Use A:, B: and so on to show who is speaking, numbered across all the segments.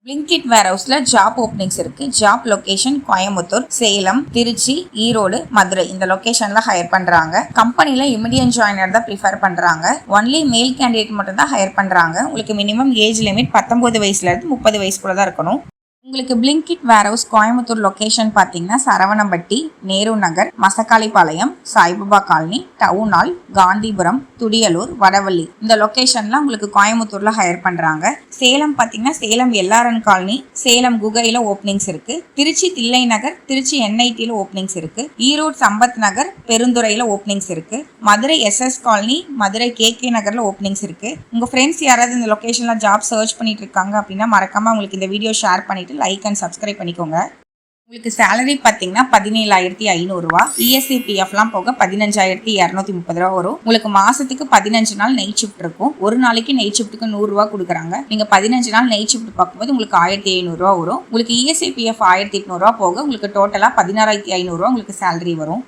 A: Blinkit warehouse job openings இருக்கு. Job location Coimbatore, Salem, Trichy, Erode, Madurai இந்த லொகேஷன்ல higher பண்றாங்க. கம்பெனில இமிடியட் ஜாயினர் தான் ப்ரிஃபர் பண்றாங்க. ஒன்லி மேல் கேண்டிடேட் மட்டும் தான் ஹையர் பண்றாங்க. உங்களுக்கு மினிமம் ஏஜ் லிமிட் 19 வயசுல இருந்து 30 வயசுக்குள்ள தான் இருக்கணும். உங்களுக்கு Blinkit warehouse கோயம்புத்தூர் லொகேஷன் பார்த்தீங்கன்னா Saravanampatti, Nehru Nagar, Masakkalipalayam, Saibaba colony, town hall, Gandhipuram, Thudiyalur, Vadavalli இந்த லொகேஷன்லாம் உங்களுக்கு கோயம்புத்தூர்ல ஹையர் பண்றாங்க. சேலம் பார்த்தீங்கன்னா சேலம் எல்ஆர்என் காலனி, சேலம் குகையில ஓப்பனிங்ஸ் இருக்கு. திருச்சி தில்லை நகர், திருச்சி என்ஐடியில் ஓப்பனிங்ஸ் இருக்கு. ஈரோடு சம்பத் நகர், பெருந்துறையில ஓப்பனிங்ஸ் இருக்கு. Madurai SS colony, Madurai KK நகர்ல ஓப்பனிங்ஸ் இருக்கு. உங்க ஃப்ரெண்ட்ஸ் யாராவது இந்த லொகேஷன்ல ஜாப் சர்ச் பண்ணிட்டு இருக்காங்க அப்படின்னா மறக்காம உங்களுக்கு இந்த வீடியோ ஷேர் பண்ணிட்டு லைக் அண்ட் சப்ஸ்கிரைப் பண்ணிக்கோங்க. உங்களுக்கு சேலரி பார்த்தீங்கன்னா 17,500 ரூபா, இஎஸ்சிபிஎஃப்லாம் போக 15,230 ரூபா வரும். உங்களுக்கு மாசத்துக்கு 15 நாள் நைட் ஷிஃப்ட் இருக்கும். ஒரு நாளைக்கு நைட் ஷிஃப்ட்டுக்கு 100 ரூபா கொடுக்குறாங்க. நீங்க 15 நாள் நைட் ஷிஃப்ட் பார்க்கும்போது உங்களுக்கு 1,500 ரூபா வரும். உங்களுக்கு இஎஸ்சிபிஎஃப் 1,800 ரூபா போக உங்களுக்கு டோட்டலா 16,500 ரூபா உங்களுக்கு சேலரி வரும்.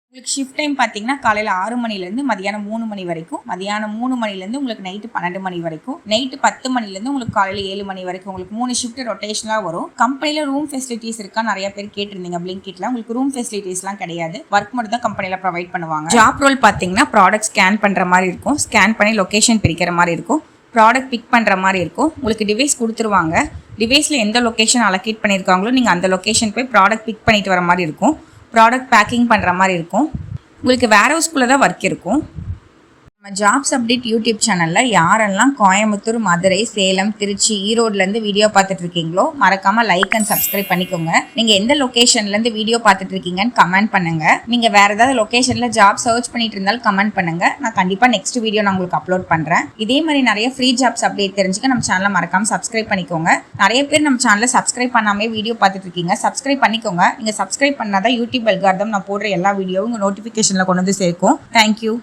A: உங்களுக்கு ஷிஃப்ட் டைம் பார்த்தீங்கன்னா காலையில் 6 மணிலேருந்து மதியானம் 3 மணி வரைக்கும், மதியானம் 3 மணிலேருந்து உங்களுக்கு நைட்டு 12 மணி வரைக்கும், நைட்டு 10 மணிலேருந்து உங்களுக்கு காலையில் 7 மணி வரைக்கும் உங்களுக்கு 3 ஷிஃப்ட் ரொட்டேஷனாக வரும். கம்பெனியில் ரூம் ஃபெசிலிட்டிஸ் இருக்கா நிறைய பேர் கேட்டிருந்தீங்க. Blinkitல உங்களுக்கு ரூம் ஃபெசிலிட்டிஸ்லாம் கிடையாது. ஒர்க் மட்டும் தான் கம்பெனியில் ப்ரொவைட் பண்ணுவாங்க. ஜாப் ரோல் பார்த்தீங்கன்னா ப்ராடக்ட் ஸ்கேன் பண்ணுற மாதிரி இருக்கும். ஸ்கேன் பண்ணி லொகேஷன் பிரிக்கிற மாதிரி இருக்கும். ப்ராடக்ட் பிக் பண்ணுற மாதிரி இருக்கும். உங்களுக்கு டிவைஸ் கொடுத்துருவாங்க. டிவைஸில் எந்த லொகேஷன் அலோகேட் பண்ணியிருக்காங்களோ நீங்கள் அந்த லொகேஷன் போய் ப்ராடக்ட் பிக் பண்ணிட்டு வர மாதிரி இருக்கும். ப்ராடக்ட் பேக்கிங் பண்ணுற மாதிரி இருக்கும். உங்களுக்கு வேர்ஹவுஸ்குள்ளே தான் ஒர்க் இருக்கும். நம்ம ஜாப்ஸ் அப்டேட் யூடியூப் சேனலில் யாரெல்லாம் கோயம்புத்தூர், மதுரை, சேலம், திருச்சி, ஈரோடுலேருந்து வீடியோ பார்த்துட்டு இருக்கீங்களோ மறக்காமல் லைக் அண்ட் சப்ஸ்கிரைப் பண்ணிக்கோங்க. நீங்கள் எந்த லொக்கேஷன்லேருந்து வீடியோ பார்த்துட்டு இருக்கீங்கன்னு கமெண்ட் பண்ணுங்கள். நீங்கள் வேறு ஏதாவது லொக்கேஷனில் ஜாப் சர்ச் பண்ணிட்டு இருந்தாலும் கமெண்ட் பண்ணுங்கள். நான் கண்டிப்பாக நெக்ஸ்ட் வீடியோ நான் உங்களுக்கு அப்லோட் பண்ணுறேன். இதே மாதிரி நிறைய ஃப்ரீ ஜாப்ஸ் அப்டேட் தெரிஞ்சுக்க நம்ம சேனலை மறக்காமல் சப்ஸ்கிரைப் பண்ணிக்கோங்க. நிறைய பேர் நம்ம சேனலை சப்ஸ்கிரைப் பண்ணாமே வீடியோ பார்த்துட்டு இருக்கீங்க. சப்ஸ்கிரைப் பண்ணிக்கோங்க. நீங்கள் சப்ஸ்கிரைப் பண்ணாதான் யூடியூப் அல்காரிதம் நான் போடுற எல்லா வீடியோவும் உங்கள் நோட்டிஃபிகேஷனில் கொண்டு வந்து சேர்க்கும். தேங்க்யூ.